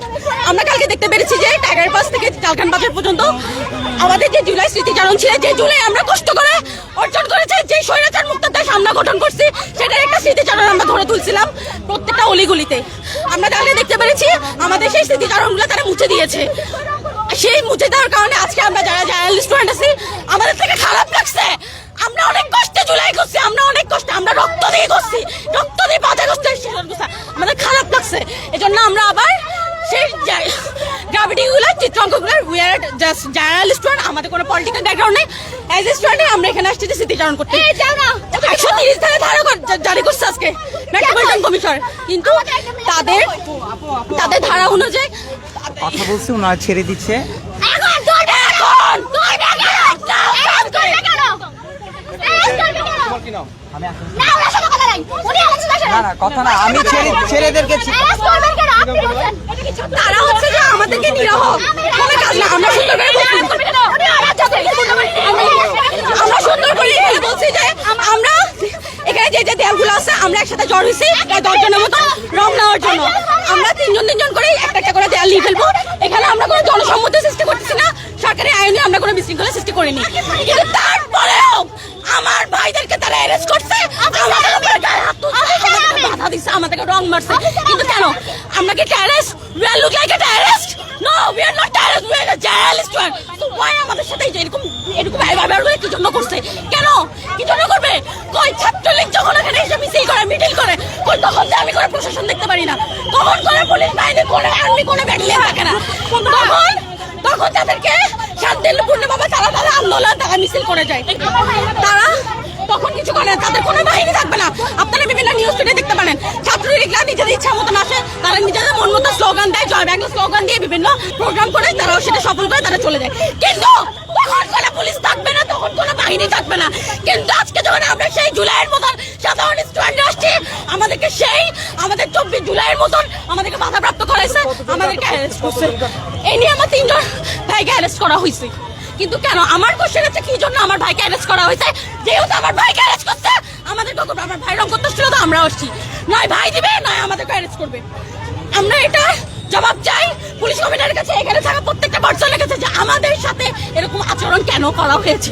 Restaurant আমরা কালকে দেখতে পেরেছি যে টাইগার পাস থেকে কালকান বাজার পর্যন্ত আমাদের যে জুলাই স্মৃতিচারণ ছিল, যে জুলাই আমরা কষ্ট করে অর্জন করেছি, যে স্বৈরাচার মুক্ত দেশ আমরা গঠন করছি, সেটার একটা স্মৃতিচারণ আমরা ধরে তুলছিলাম প্রত্যেকটা অলিগলিতে। আমরা তাহলে দেখতে পেরেছি আমাদের সেই স্মৃতিচারণগুলো তারা মুছে দিয়েছে। সেই মুছে দেওয়ার কারণে আজকে আমরা যারা স্টুডেন্ট আছি আমাদের থেকে খারাপ লাগছে। আমরা অনেক কষ্টে জুলাই করছি, আমরা অনেক কষ্টে, আমরা রক্ত দিয়ে করছি, রক্ত দিয়ে বাজা করছি, আমাদের খারাপ লাগছে। এজন্য আমরা আবার সেই গ্রাভিটিগুলো চিত্রাঙ্কগুলো উইয়ার জাস্ট জার্নাল স্টুডেন্ট, আমাদের কোনো পলিটিক্যাল ব্যাকগ্রাউন্ড নেই। অ্যাজ এ স্টুডেন্ট আমরা এখানে আসছি স্মৃতিচারণ করতে। 130 ধারা জারি করছে আজকে মেট্রোপলিটন কমিশন, কিন্তু তাদের ধারা অনুযায়ী কথা বলছি, ওনারা ছেড়ে দিচ্ছে। কথা না, আমি ছেলেদেরকে তারা হচ্ছে যে আমাদেরকে নিরহ কোনো কাজ না। আমরা সুন্দর করে বলছি যে আমরা এখানে যে দেয়ালগুলো আছে আমরা একসাথে জড় হয়েছি 10 জনের মতো রং নেওয়ার জন্য। আমরা তিনজন করে একটা করে দেয়াল নিয়ে ফেলবো। এখানে আমরা কোনো জনসম্মতি সৃষ্টি করতেছি না, সরকারি আইনে আমরা কোনো বিশৃঙ্খলা সৃষ্টি করিনি। কিন্তু তারপরেও আমার ভাইদেরকে তারা অ্যারেস্ট করছে, বাধা দিচ্ছে, আমাদেরকে রং মারছে। কিন্তু কেন? আমরা কি terrorist? We look like a terrorist? No, we are not terrorists, we are a journalist. So why আমাদের সাথে এরকম ব্যবহার কি জন্য করছে? কেন? কি জন্য করবে? কই ছাত্রলীগ যখন এখানে এসে মিছিল করে, মিটিং করে, কই তখন যে আমি করে প্রশাসন দেখতে পারি না, কখন করে পুলিশ বাহিনী, করে আর্মি, করে ব্যাটালিয়ন থাকে না, তখন তাদেরকে শান্তিপূর্ণভাবে তারা আন্দোলন, তারা মিছিল করে যায়, তারা তখন কিছু করে না, তাদের কোনো বাহিনী থাকবে না। আপনারা বিভিন্ন নিউজ ফিডে দেখতে পারেন ছাত্রলীগরা নিজেদের ইচ্ছা মতন আসে, তারা নিজেদের মন মতো স্লোগান দেয়, জয় বাংলা স্লোগান দিয়ে বিভিন্ন প্রোগ্রাম করে, তারাও সেটা সফল করে, তারা চলে যায়। কিন্তু তখন কোনো পুলিশ থাকবে না, তখন কোনো বাহিনী থাকবে না। কিন্তু আজকে যখন আমরা সেই জুলাইয়ের মতন সাধারণ স্টুডেন্ট আসছি, আমাদেরকে আমাদের 24 জুলাইয়ের মতন আমাদেরকে বাধাপ্রাপ্ত করেছে, আমাদেরকে অ্যারেস্ট করছে। এই নিয়ে আমার 3 জন ভাইকে অ্যারেস্ট করা হয়েছে। কিন্তু কেন? আমার কোশ্চেন হচ্ছে কি জন্য আমার ভাইকে অ্যারেস্ট করা হয়েছে? যেহেতু আমার ভাইকে অ্যারেস্ট করছে, আমাদেরকে আমার ভাই রং করতে ছিল, তো আমরা আসছি, নয় ভাই দিবে নয় আমাদেরকে অ্যারেস্ট করবে। আমরা এটা জবাব চাই পুলিশ কমিশনারের কাছে, এখানে থাকা প্রত্যেকটা পার্সনের কাছে, যে আমাদের সাথে এরকম আচরণ কেন করা হয়েছে।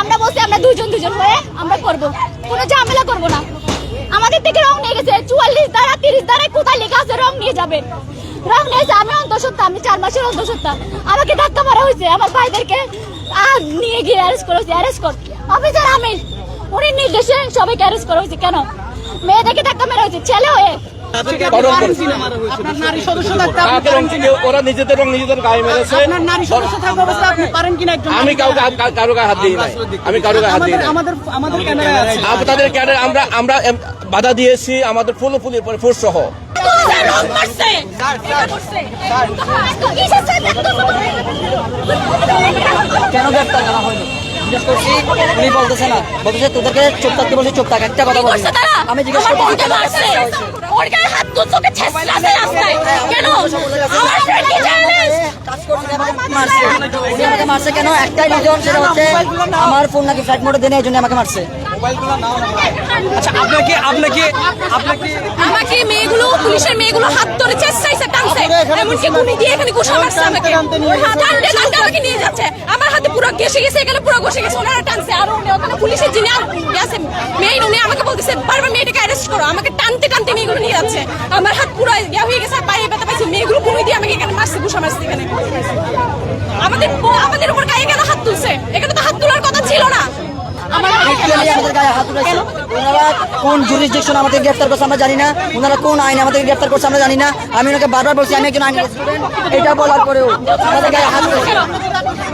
আমরা বলছি আমরা দুজন হয়ে আমরা করবো, কোনো ঝামেলা করবো না। আমাদের থেকে রং নিয়ে গেছে 44 ধারা 30 ধারায় কোথায় লেখা আছে রং নিয়ে যাবে, রং নিয়েছে। আমি অন্তঃসত্ত্বা, আমি 4 মাসের অন্তঃসত্ত্বা, আমাকে ধাক্কা মারা হয়েছে, আমার ভাইদেরকে নিয়ে গিয়ে অ্যারেস্ট করা হয়েছে। অ্যারেস্ট কর অফিসার আমি, উনি নির্দেশে সবাইকে অ্যারেস্ট করা হয়েছে। কেন? মেয়েদেরকে ধাক্কা মারা হয়েছে ছেলে হয়ে। ওরা নিজেদের রং নিজেদের গায়ে মেরেছে। আমি কারো গায়ে হাত দিই নাই, আমি কারো গায়ে হাত দিই নাই। তাদের ক্যাডার আমরা বাধা দিয়েছি, আমাদের ফুল ফোর্স সহ। কেন গ্রেফতার করা হয়নি জিজ্ঞেস করছি, উনি বলতেছে না, বলতেছে তোদেরকে চুপ থাকতে বলছি, চুপ থাক, একটা কথা বলছি। আমি জিজ্ঞেস করছি মারছে কেন? একটাই রিজন, সেটা হচ্ছে আমার ফোন নাকি ফ্লাইট মোডে দেনে, এই জন্য আমাকে মারছে। আচ্ছা, আমাকে মেয়েগুলো, পুলিশের মেয়েগুলো হাত ধরে চেষ্টাইছে, টানছে, এমনকি গুলি দিয়ে এখানে ঘুষা মারছে আমাকে, আমাকে নিয়ে যাচ্ছে, আমার হাতে পুরো ঘেসে গেছে, এখানে পুরো ঘষে গেছে, ওনারা টানছে। আর ওখানে পুলিশের যিনি আছে মেইন, উনি আমাকে বলতেছে বারবার মেয়েটাকে অ্যারেস্ট করো, আমাকে টানতে টানতে মেয়েগুলো নিয়ে যাচ্ছে, আমার হাত পুরো ইয়া হয়ে গেছে, আর পায়ে ব্যথা পাইছি। মেয়েগুলো গুলি দিয়ে আমাকে এখানে মারছে, ঘুষা মারছে এখানে। আমাদের উপর গায়ে কেন হাত তুলছে? এখানে তো হাত তোলার কথা ছিল না। আমাদের গায়ে হাত তুলেছে, ওনারা কোন জুরিসডিকশন আমাদের গ্রেফতার করছে আমরা জানি না, ওনারা কোন আইনে আমাদের গ্রেফতার করছে আমরা জানি না। আমি ওনাকে বারবার বলছি আমি একজন আইনি স্টুডেন্ট, এটা বলার পরেও আমাদের গায়ে হাত তুলেছে।